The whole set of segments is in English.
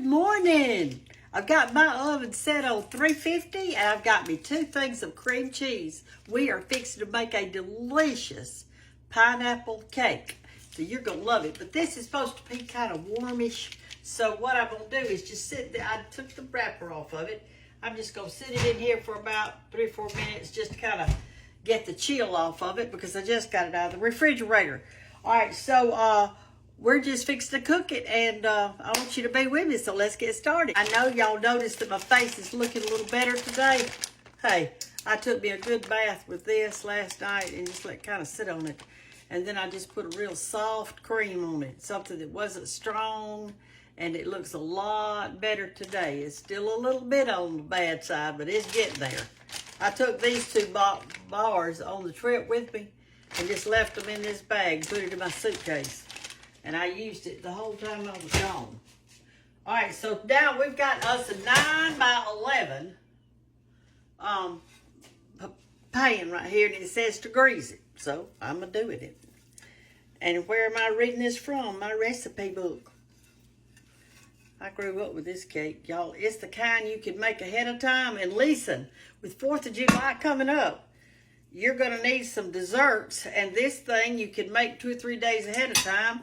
morning. I've got my oven set on 350 and I've got me 2 things of cream cheese. We are fixing to make a delicious pineapple cake. So you're going to love it. But this is supposed to be kind of warmish. So what I'm going to do is just sit there. I took the wrapper off of it. I'm just going to sit it in here for about 3 or 4 minutes just to kind of get the chill off of it because I just got it out of the refrigerator. All right, so we're just fixing to cook it, and I want you to be with me, so let's get started. I know y'all noticed that my face is looking a little better today. Hey, I took me a good bath with this last night and just let it kind of sit on it. And then I just put a real soft cream on it, something that wasn't strong, and it looks a lot better today. It's still a little bit on the bad side, but it's getting there. I took these 2 bars on the trip with me and just left them in this bag, put it in my suitcase. And I used it the whole time I was gone. All right, so now we've got us a 9 by 11 pan right here, and it says to grease it. So I'm going to do it. And where am I reading this from? My recipe book. I grew up with this cake, y'all. It's the kind you can make ahead of time. And listen, with 4th of July coming up, you're going to need some desserts. And this thing you can make 2 or 3 days ahead of time.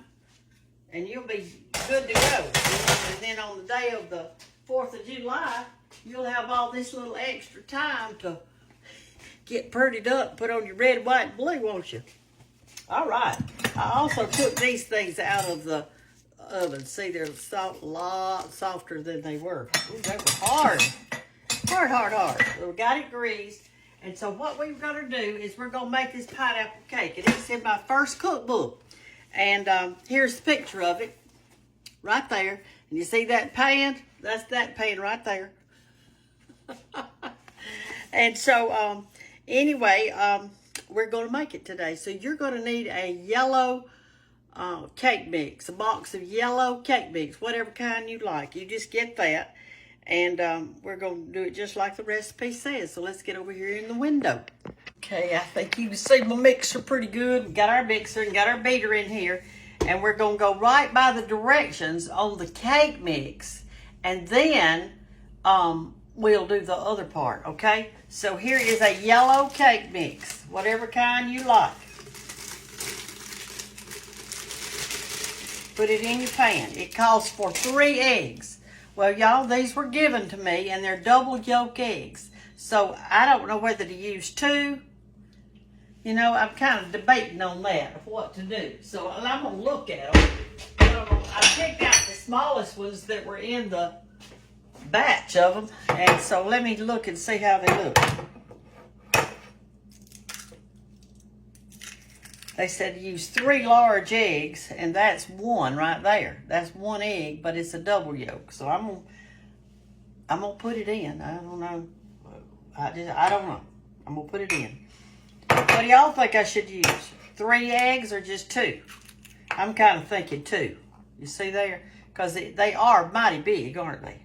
And you'll be good to go. And then on the day of the 4th of July, you'll have all this little extra time to get prettied up, put on your red, white, and blue, won't you? All right. I also took these things out of the oven. See, they're a lot softer than they were. Ooh, they were hard. Hard. So we got it greased. And so what we're going to do is we're going to make this pineapple cake. And it's in my first cookbook. And here's the picture of it right there. And you see that pan? That's that pan right there. And so anyway, we're going to make it today. So you're going to need a yellow cake mix, a box of yellow cake mix, whatever kind you like. You just get that. And we're going to do it just like the recipe says. So let's get over here in the window. Okay, I think you can see my mixer pretty good. We got our mixer and got our beater in here. And we're going to go right by the directions on the cake mix. And then we'll do the other part, okay? So here is a yellow cake mix, whatever kind you like. Put it in your pan. It calls for 3 eggs. Well, y'all, these were given to me, and they're double yolk eggs. So I don't know whether to use 2. You know, I'm kind of debating on that, of what to do. So I'm going to look at them. I picked out the smallest ones that were in the batch of them. And so let me look and see how they look. They said to use 3 large eggs, and that's 1 right there. That's 1 egg, but it's a double yolk. So I'm gonna put it in. I don't know. I don't know. I'm gonna put it in. What do y'all think I should use? 3 eggs or just 2? I'm kind of thinking 2. You see there? Because they are mighty big, aren't they?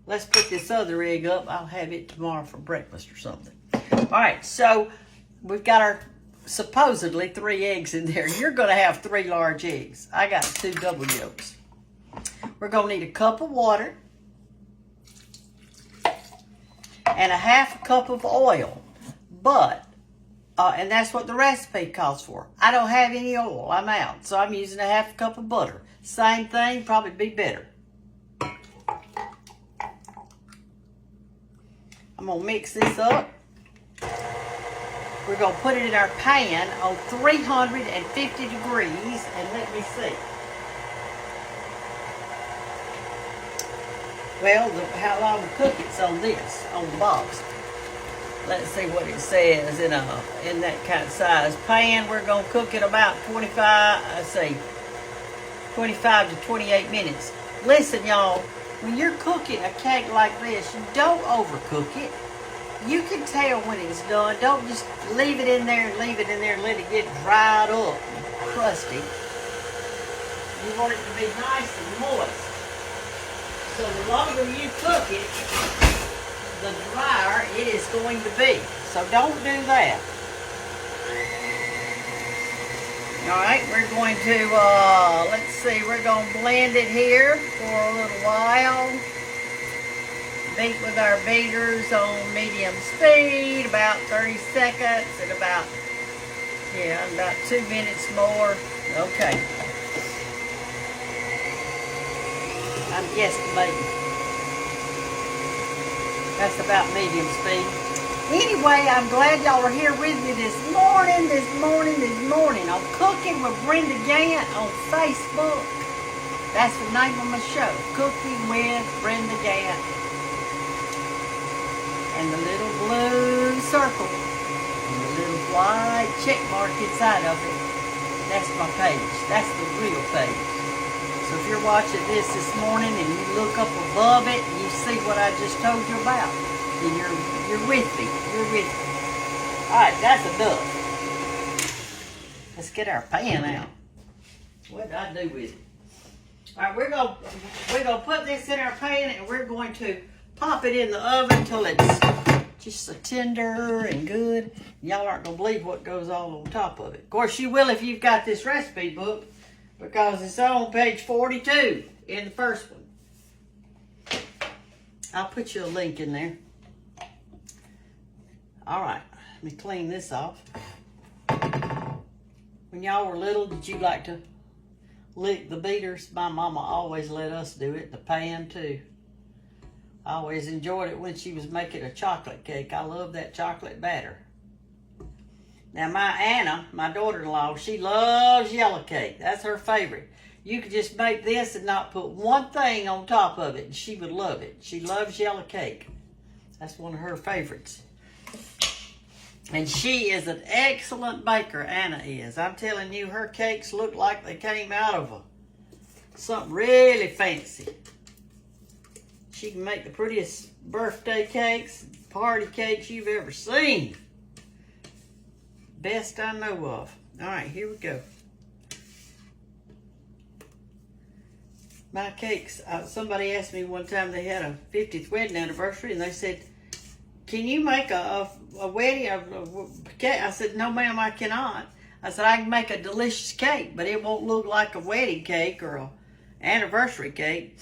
Let's put this other egg up. I'll have it tomorrow for breakfast or something. All right, so we've got our supposedly 3 eggs in there. You're going to have 3 large eggs. I got 2 double yolks. We're going to need a cup of water and a 1/2 cup of oil. But, and that's what the recipe calls for. I don't have any oil. I'm out. So I'm using a 1/2 cup of butter. Same thing, probably be better. I'm going to mix this up. We're going to put it in our pan on 350 degrees, and let me see. Well, how long to cook it's on this, on the box. Let's see what it says in that kind of size pan. We're going to cook it about 25 to 28 minutes. Listen, y'all, when you're cooking a cake like this, you don't overcook it. You can tell when it's done. Don't just leave it in there and let it get dried up and crusty. You want it to be nice and moist. So the longer you cook it, the drier it is going to be. So don't do that. All right, we're going to, let's see, we're going to blend it here for a little while. Beat with our beaters on medium speed, about 30 seconds and about 2 minutes more. Okay. I'm guesstimating. That's about medium speed. Anyway, I'm glad y'all are here with me this morning on Cooking with Brenda Gantt on Facebook. That's the name of my show, Cooking with Brenda Gantt. And the little blue circle and the little white check mark inside of it, that's my page. That's the real page. So if you're watching this morning and you look up above it and you see what I just told you about, then you're with me. You're with me. All right, that's enough. Let's get our pan out. What did I do with it? All right, we're gonna put this in our pan and we're going to pop it in the oven until it's just so tender and good. Y'all aren't gonna believe what goes on top of it. Of course, you will if you've got this recipe book, because it's on page 42 in the first one. I'll put you a link in there. All right, let me clean this off. When y'all were little, did you like to lick the beaters? My mama always let us do it, the pan too. I always enjoyed it when she was making a chocolate cake. I love that chocolate batter. Now my Anna, my daughter-in-law, she loves yellow cake. That's her favorite. You could just make this and not put one thing on top of it and she would love it. She loves yellow cake. That's one of her favorites. And she is an excellent baker, Anna is. I'm telling you, her cakes look like they came out of something really fancy. She can make the prettiest birthday cakes, party cakes you've ever seen. Best I know of. All right, here we go. My cakes, somebody asked me one time, they had a 50th wedding anniversary, and they said, can you make a wedding cake? I said, no ma'am, I cannot. I said, I can make a delicious cake, but it won't look like a wedding cake or an anniversary cake.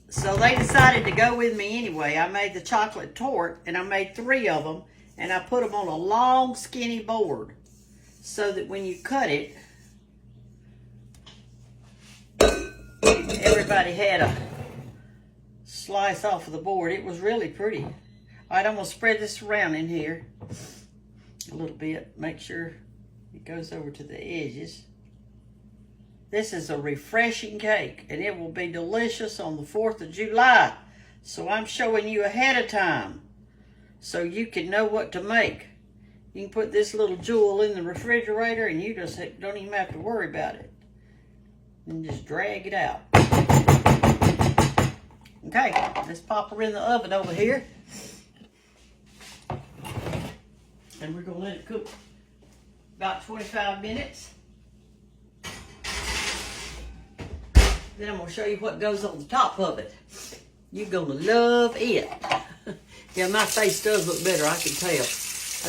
So they decided to go with me anyway. I made the chocolate torte, and I made 3 of them, and I put them on a long, skinny board so that when you cut it, everybody had a slice off of the board. It was really pretty. All right, I'm going to spread this around in here a little bit. Make sure it goes over to the edges. This is a refreshing cake, and it will be delicious on the 4th of July. So I'm showing you ahead of time so you can know what to make. You can put this little jewel in the refrigerator, and you just don't even have to worry about it. And just drag it out. Okay, let's pop her in the oven over here. And we're going to let it cook about 25 minutes. Then I'm going to show you what goes on the top of it. You're going to love it. Yeah, my face does look better, I can tell.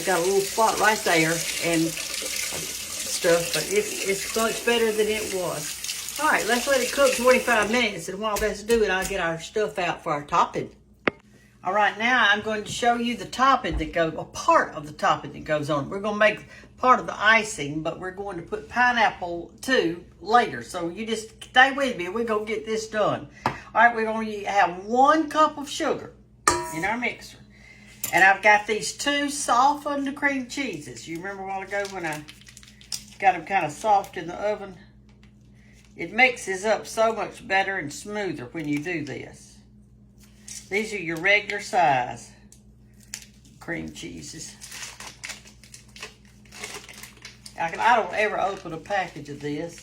I got a little spot right there and stuff, but it's much better than it was. All right, let's let it cook 25 minutes, and while that's doing, I'll get our stuff out for our topping. All right, now I'm going to show you the topping that goes, a part of the topping that goes on. We're going to make part of the icing, but we're going to put pineapple too later. So you just stay with me. We're going to get this done. All right, we're going to have 1 cup of sugar in our mixer. And I've got these 2 softened cream cheeses. You remember a while ago when I got them kind of soft in the oven? It mixes up so much better and smoother when you do this. These are your regular size cream cheeses. I don't ever open a package of this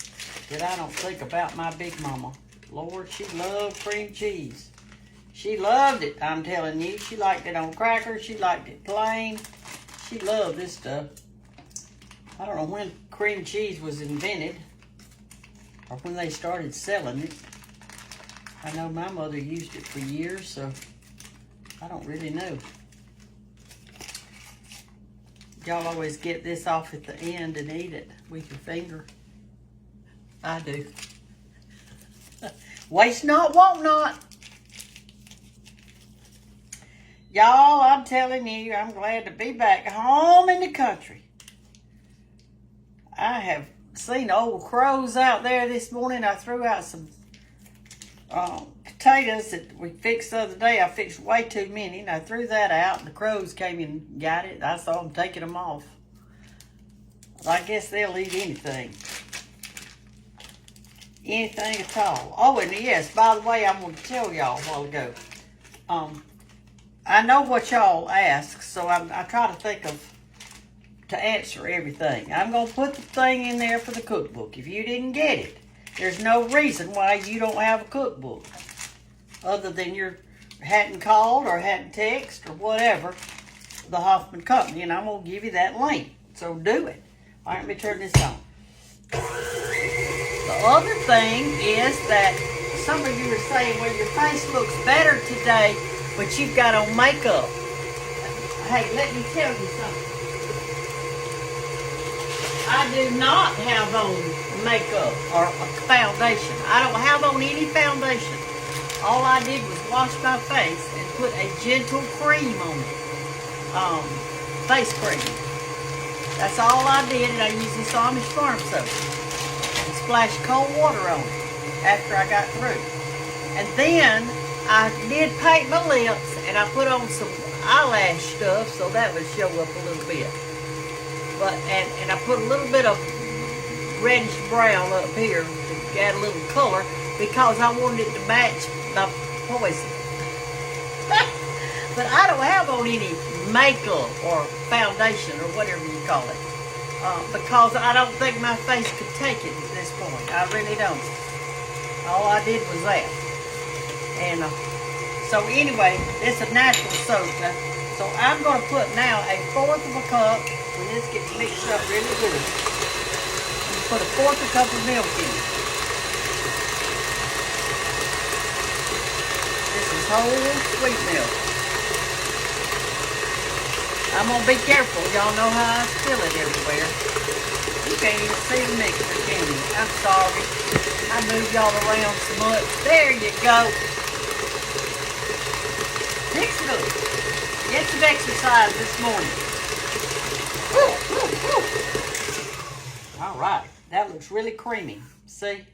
that I don't think about my big mama. Lord, she loved cream cheese. She loved it, I'm telling you. She liked it on crackers. She liked it plain. She loved this stuff. I don't know when cream cheese was invented or when they started selling it. I know my mother used it for years, so I don't really know. Y'all always get this off at the end and eat it with your finger. I do. Waste not, want not. Y'all, I'm telling you, I'm glad to be back home in the country. I have seen old crows out there this morning. I threw out some potatoes that we fixed the other day. I fixed way too many, and I threw that out, and the crows came and got it. I saw them taking them off. I guess they'll eat anything. Anything at all. Oh, and yes, by the way, I'm going to tell y'all a while ago. I know what y'all ask, so I try to think of to answer everything. I'm going to put the thing in there for the cookbook. If you didn't get it, there's no reason why you don't have a cookbook other than you hadn't called or hadn't texted or whatever the Hoffman Company, and I'm going to give you that link. So do it. All right, let me turn this on. The other thing is that some of you are saying, well, your face looks better today, but you've got on makeup. Hey, let me tell you something. I do not have on makeup or a foundation. I don't have on any foundation. All I did was wash my face and put a gentle cream on it. Face cream. That's all I did, and I used this Amish farm soap. And splashed cold water on it after I got through. And then I did paint my lips, and I put on some eyelash stuff so that would show up a little bit. But and I put a little bit of reddish brown up here to add a little color because I wanted it to match my poison. But I don't have on any makeup or foundation or whatever you call it because I don't think my face could take it at this point. I really don't. All I did was that. And so anyway, it's a natural soap. So I'm going to put now a fourth of a cup. When this gets mixed up really good, I'm going to put a fourth of a cup of milk in it. This is whole sweet milk. I'm going to be careful. Y'all know how I spill it everywhere. You can't even see the mixer, can you? I'm sorry. I moved y'all around so much. There you go. Mix it up. Get some exercise this morning. All right, that looks really creamy. See?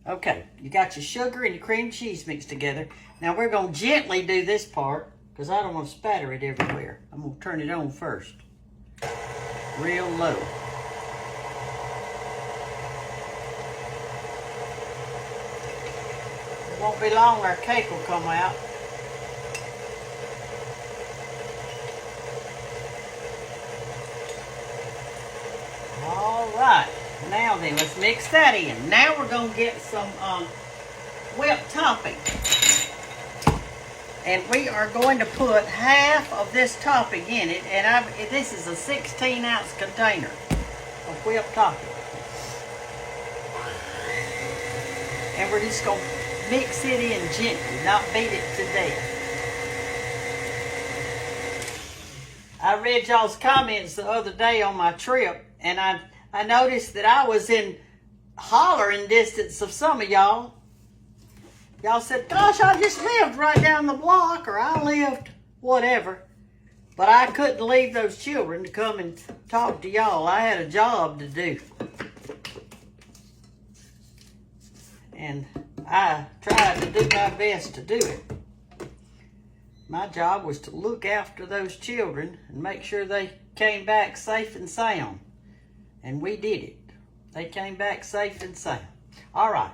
Okay, you got your sugar and your cream cheese mixed together. Now we're going to gently do this part because I don't want to spatter it everywhere. I'm going to turn it on first. Real low. It won't be long, our cake will come out. All right, now then, let's mix that in. Now we're going to get some whipped topping. And we are going to put half of this topping in it. And this is a 16-ounce container of whipped topping. And we're just going to mix it in gently, not beat it to death. I read y'all's comments the other day on my trip, and I noticed that I was in hollering distance of some of y'all. Y'all said, gosh, I just lived right down the block, or I lived whatever. But I couldn't leave those children to come and talk to y'all. I had a job to do. And I tried to do my best to do it. My job was to look after those children and make sure they came back safe and sound. And we did it. They came back safe and sound. All right.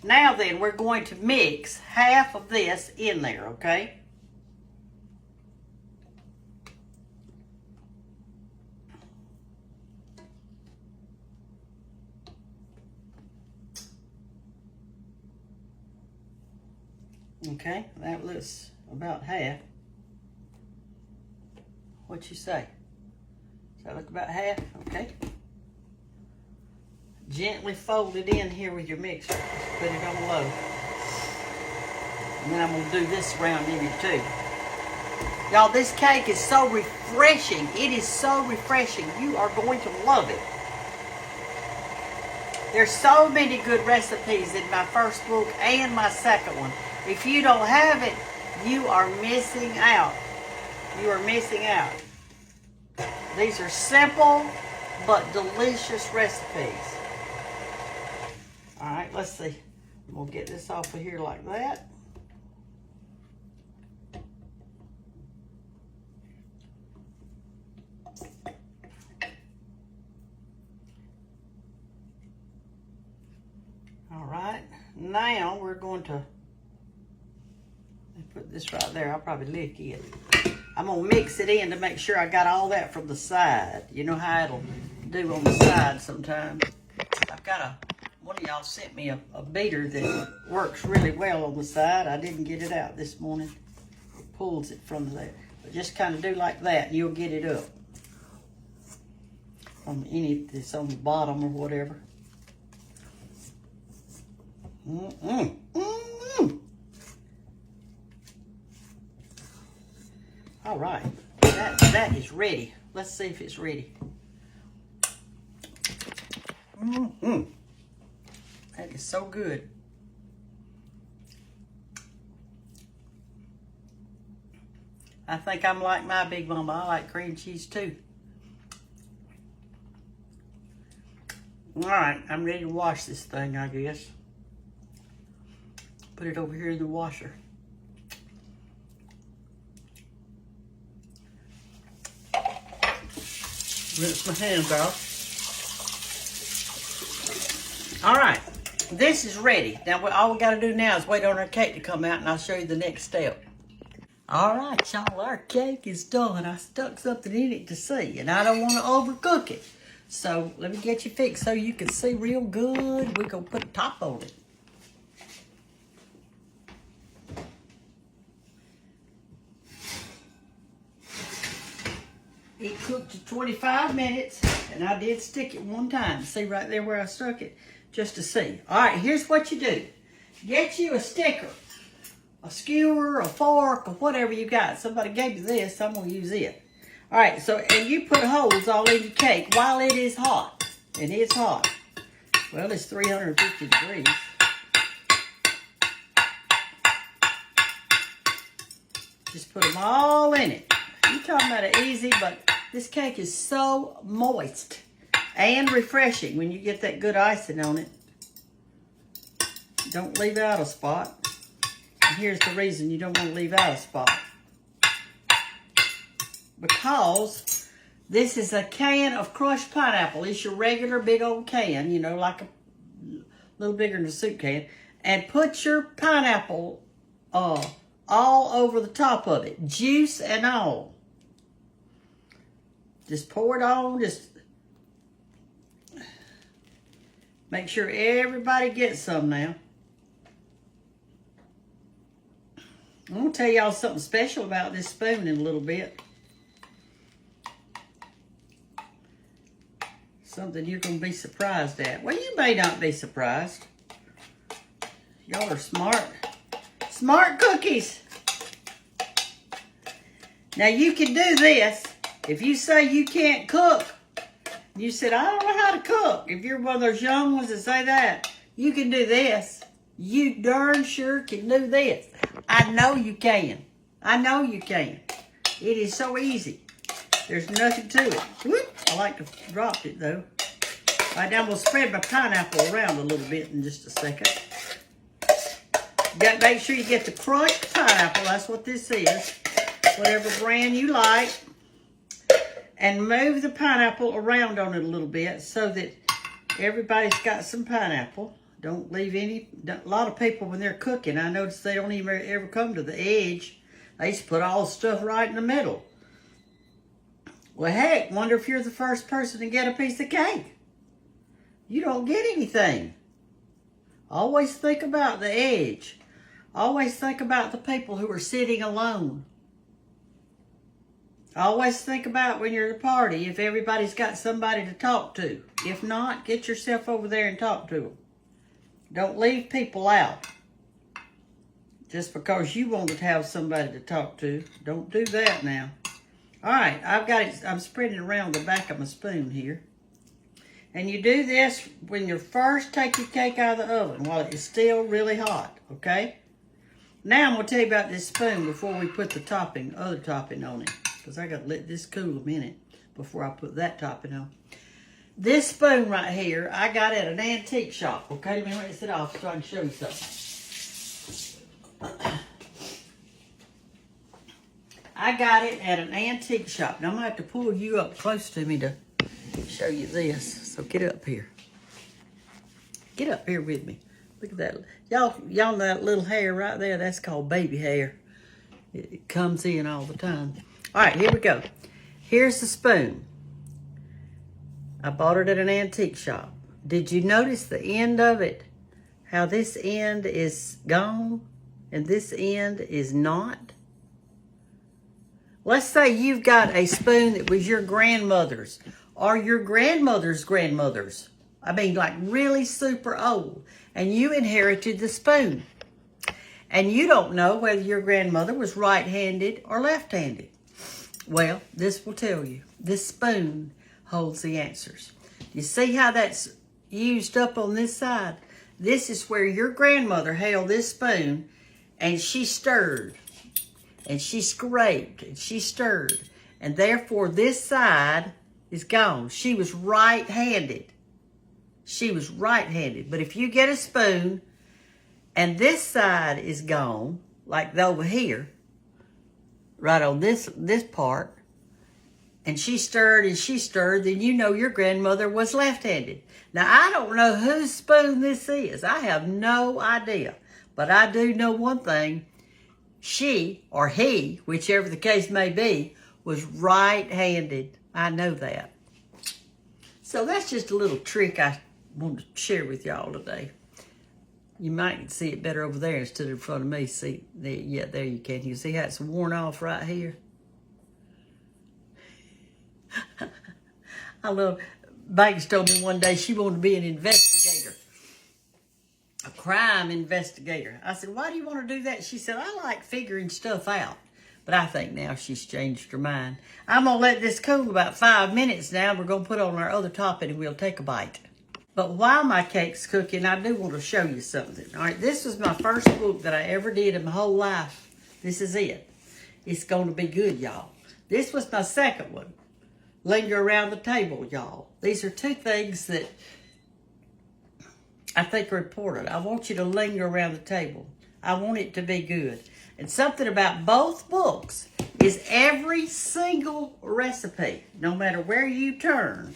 Now then, we're going to mix half of this in there, okay? Okay, that looks about half. What you say? Does that look about half? Okay. Gently fold it in here with your mixer. Just put it on low. And then I'm going to do this round in it too. Y'all, this cake is so refreshing. It is so refreshing. You are going to love it. There's so many good recipes in my first book and my second one. If you don't have it, you are missing out. You are missing out. These are simple but delicious recipes. All right, let's see. We'll get this off of here like that. All right, now we're going to put this right there. I'll probably lick it. I'm going to mix it in to make sure I got all that from the side. You know how it'll do on the side sometimes. I've got one of y'all sent me a beater that works really well on the side. I didn't get it out this morning. It pulls it from there. But just kind of do like that and you'll get it up. On any that's on the bottom or whatever. All right, that is ready. Let's see if it's ready. That is so good. I think I'm like my big mama. I like cream cheese too. All right, I'm ready to wash this thing, I guess. Put it over here in the washer. Rinse my hands off. All right, this is ready. Now, all we got to do now is wait on our cake to come out, and I'll show you the next step. All right, y'all, our cake is done. I stuck something in it to see, and I don't want to overcook it. So let me get you fixed so you can see real good. We're going to put a top on it. It cooked to 25 minutes, and I did stick it one time. See right there where I stuck it? Just to see. All right, here's what you do. Get you a sticker, a skewer, a fork, or whatever you got. Somebody gave you this, so I'm going to use it. All right, so, and you put holes all in your cake while it is hot. And it's hot. Well, it's 350 degrees. Just put them all in it. You're talking about it easy, but this cake is so moist and refreshing when you get that good icing on it. Don't leave out a spot. And here's the reason you don't want to leave out a spot. Because this is a can of crushed pineapple. It's your regular big old can, you know, like a little bigger than a soup can. And put your pineapple all over the top of it, juice and all. Just pour it on, just make sure everybody gets some now. I'm going to tell y'all something special about this spoon in a little bit. Something you're going to be surprised at. Well, you may not be surprised. Y'all are smart. Smart cookies. Now, you can do this. If you say you can't cook, you said, I don't know how to cook. If you're one of those young ones that say that, you can do this. You darn sure can do this. I know you can. I know you can. It is so easy. There's nothing to it. Whoop, I like to drop it, though. All right, now I'm going to spread my pineapple around a little bit in just a second. You got to make sure you get the crushed pineapple. That's what this is. Whatever brand you like. And move the pineapple around on it a little bit so that everybody's got some pineapple. Don't leave any. A lot of people, when they're cooking, I notice they don't even ever come to the edge. They just put all the stuff right in the middle. Well, heck, wonder if you're the first person to get a piece of cake. You don't get anything. Always think about the edge. Always think about the people who are sitting alone. Always think about when you're at a party, if everybody's got somebody to talk to. If not, get yourself over there and talk to them. Don't leave people out. Just because you want to have somebody to talk to. Don't do that now. All right, I've got it. I'm spreading it around the back of my spoon here. And you do this when you first take your cake out of the oven while it is still really hot, okay? Now I'm going to tell you about this spoon before we put the other topping on it. Because I got to let this cool a minute before I put that topping on. This spoon right here, I got at an antique shop. Okay, let me rinse it off so I can show you something. I got it at an antique shop. Now I'm going to have to pull you up close to me to show you this. So get up here. Get up here with me. Look at that. Y'all know that little hair right there? That's called baby hair. It comes in all the time. All right, here we go. Here's the spoon. I bought it at an antique shop. Did you notice the end of it? How this end is gone and this end is not? Let's say you've got a spoon that was your grandmother's or your grandmother's grandmother's. I mean, like really super old. And you inherited the spoon. And you don't know whether your grandmother was right-handed or left-handed. Well, this will tell you. This spoon holds the answers. You see how that's used up on this side? This is where your grandmother held this spoon and she stirred. And she scraped and she stirred. And therefore this side is gone. She was right-handed. She was right-handed. But if you get a spoon and this side is gone, like over here, right on this part, and she stirred and she stirred, then you know your grandmother was left-handed. Now, I don't know whose spoon this is. I have no idea. But I do know one thing. She, or he, whichever the case may be, was right-handed. I know that. So that's just a little trick I wanted to share with y'all today. You might see it better over there instead of in front of me. See, yeah, there you can. You see how it's worn off right here? I love, Banks told me one day she wanted to be an investigator. A crime investigator. I said, why do you want to do that? She said, I like figuring stuff out. But I think now she's changed her mind. I'm going to let this cool about 5 minutes now. We're going to put on our other topping and we'll take a bite. But while my cake's cooking, I do want to show you something. All right, this was my first book that I ever did in my whole life. This is it. It's going to be good, y'all. This was my second one. Linger Around the Table, y'all. These are two things that I think are important. I want you to linger around the table. I want it to be good. And something about both books is every single recipe, no matter where you turn,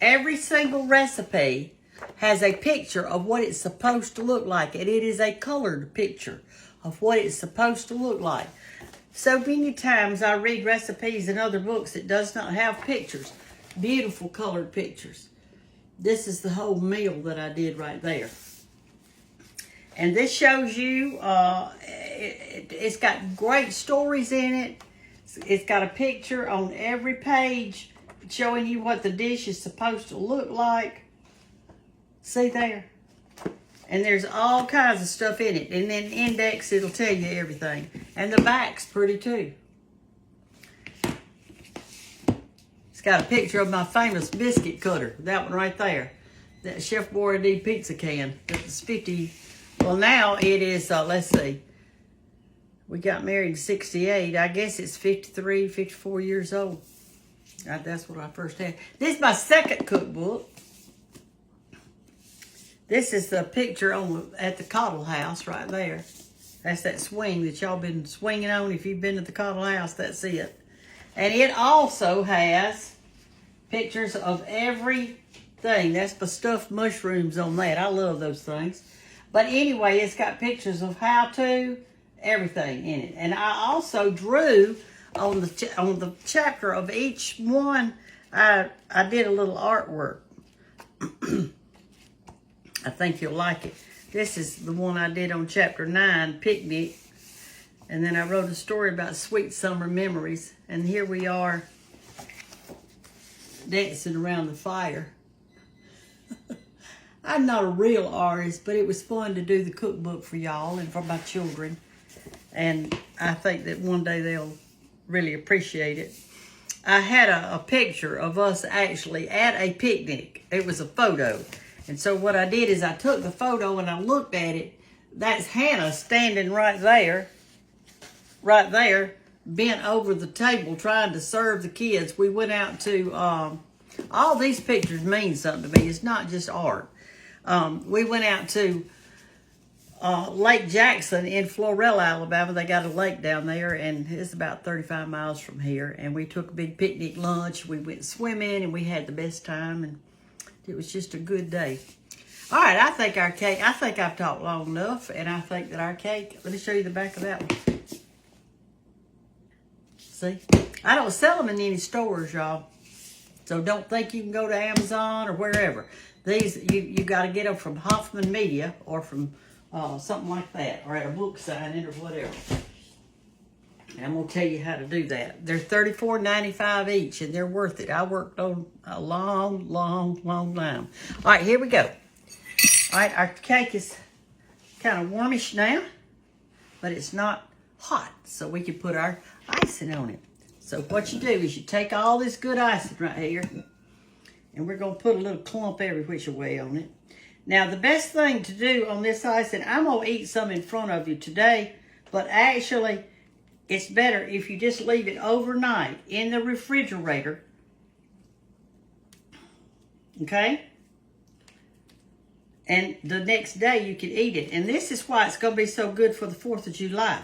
every single recipe has a picture of what it's supposed to look like. And it is a colored picture of what it's supposed to look like. So many times I read recipes in other books that does not have pictures. Beautiful colored pictures. This is the whole meal that I did right there. And this shows you, it's got great stories in it. It's got a picture on every page showing you what the dish is supposed to look like. See there? And there's all kinds of stuff in it. And then index, it'll tell you everything. And the back's pretty too. It's got a picture of my famous biscuit cutter. That one right there. That Chef Boyardee pizza can. It's 50. Well, now it is, let's see. We got married in 68. I guess it's 53, 54 years old. That's what I first had. This is my second cookbook. This is the picture at the Cottle House right there. That's that swing that y'all been swinging on. If you've been to the Cottle House, that's it. And it also has pictures of everything. That's the stuffed mushrooms on that. I love those things. But anyway, it's got pictures of how to, everything in it. And I also drew on the chapter of each one. I did a little artwork. I think you'll like it. This is the one I did on chapter 9, Picnic. And then I wrote a story about sweet summer memories. And here we are dancing around the fire. I'm not a real artist, but it was fun to do the cookbook for y'all and for my children. And I think that one day they'll really appreciate it. I had a picture of us actually at a picnic. It was a photo. And so what I did is I took the photo and I looked at it. That's Hannah standing right there, bent over the table trying to serve the kids. We went out to, all these pictures mean something to me. It's not just art. We went out to Lake Jackson in Florella, Alabama. They got a lake down there, and it's about 35 miles from here. And we took a big picnic lunch. We went swimming, and we had the best time, and it was just a good day. All right, I think our cake, I think I've talked long enough, and I think that our cake, let me show you the back of that one. See? I don't sell them in any stores, y'all. So don't think you can go to Amazon or wherever. These, you got to get them from Hoffman Media or from something like that, or at a book signing or whatever. And I'm going to tell you how to do that. They're $34.95 each, and they're worth it. I worked on a long, long, long time. All right, here we go. All right, our cake is kind of warmish now, but it's not hot, so we can put our icing on it. So what you do is you take all this good icing right here, and we're going to put a little clump every which way on it. Now, the best thing to do on this icing, I'm going to eat some in front of you today, but actually, it's better if you just leave it overnight in the refrigerator. Okay? And the next day, you can eat it. And this is why it's going to be so good for the 4th of July.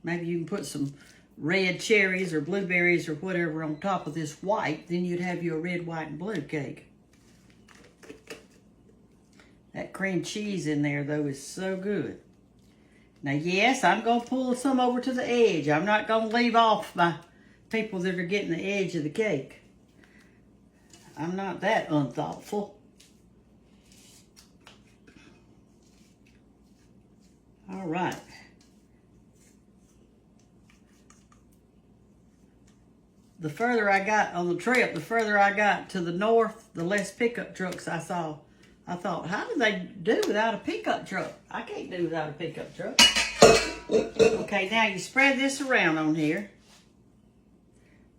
Maybe you can put some red cherries or blueberries or whatever on top of this white. Then you'd have you a red, white, and blue cake. That cream cheese in there, though, is so good. Now, yes, I'm going to pull some over to the edge. I'm not going to leave off my people that are getting the edge of the cake. I'm not that unthoughtful. All right. The further I got on the trip, the further I got to the north, the less pickup trucks I saw. I thought, how do they do without a pickup truck? I can't do without a pickup truck. Okay, now you spread this around on here.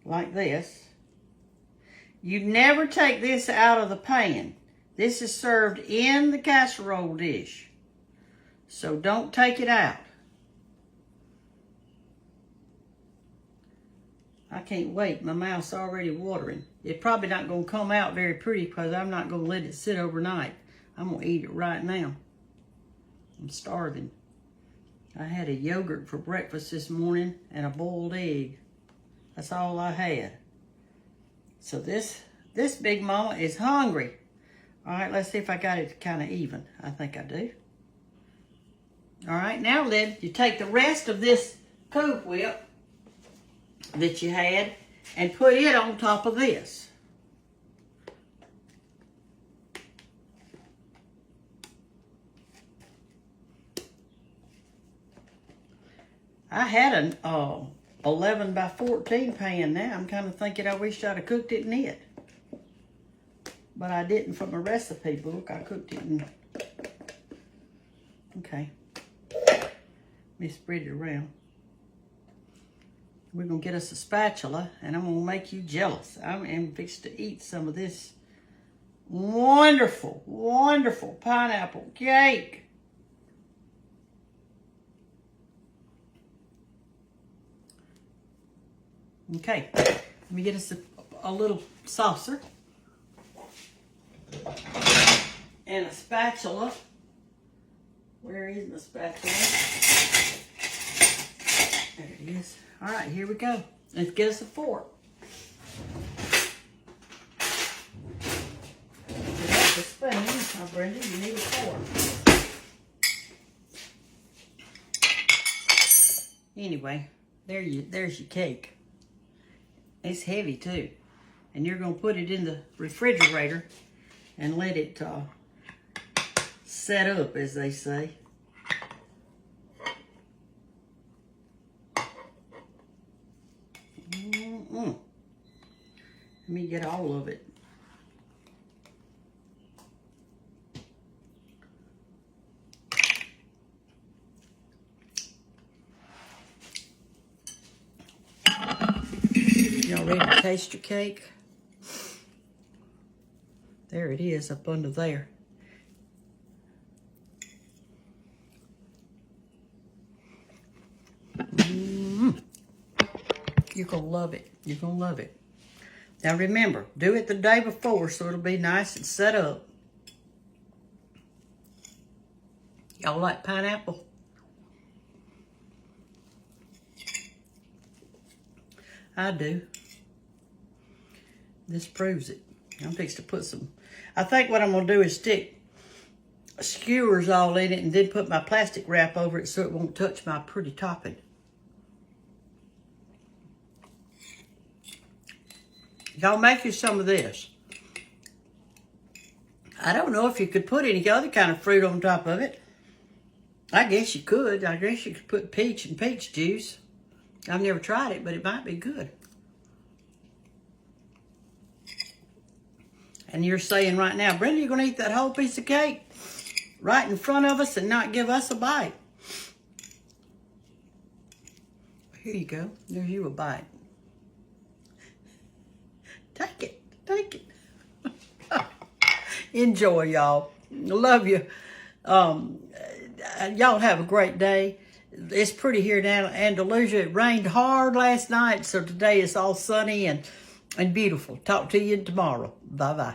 Like this. You never take this out of the pan. This is served in the casserole dish. So don't take it out. I can't wait. My mouth's already watering. It's probably not going to come out very pretty because I'm not going to let it sit overnight. I'm going to eat it right now. I'm starving. I had a yogurt for breakfast this morning and a boiled egg. That's all I had. So this big mama is hungry. All right, let's see if I got it kind of even. I think I do. All right, now then, you take the rest of this Cool Whip that you had and put it on top of this. I had an 11 by 14 pan now. I'm kind of thinking I wish I'd have cooked it in it. But I didn't from a recipe book. I cooked it in... Okay. Let me spread it around. We're going to get us a spatula, and I'm going to make you jealous. I'm fixed to eat some of this wonderful, wonderful pineapple cake. Okay, let me get us a little saucer and a spatula. Where is my spatula? There it is. All right, here we go. Let's get us a fork. That's a spoon. Now, Brenda, you need a fork. Anyway, there's your cake. It's heavy too. And you're going to put it in the refrigerator and let it set up, as they say. Let me get all of it. ready to taste your cake? There it is up under there. You're going to love it. You're going to love it. Now remember, do it the day before so it'll be nice and set up. Y'all like pineapple? I do. This proves it. I'm fixing to put some, I think what I'm going to do is stick skewers all in it and then put my plastic wrap over it so it won't touch my pretty topping. Y'all make you some of this. I don't know if you could put any other kind of fruit on top of it. I guess you could. I guess you could put peach and peach juice. I've never tried it, but it might be good. And you're saying right now, Brenda, you're going to eat that whole piece of cake right in front of us and not give us a bite. Here you go. There's you a bite. Take it. Take it. Enjoy, y'all. Love you. Y'all have a great day. It's pretty here in Andalusia. It rained hard last night, so today it's all sunny and beautiful. Talk to you tomorrow. Bye-bye.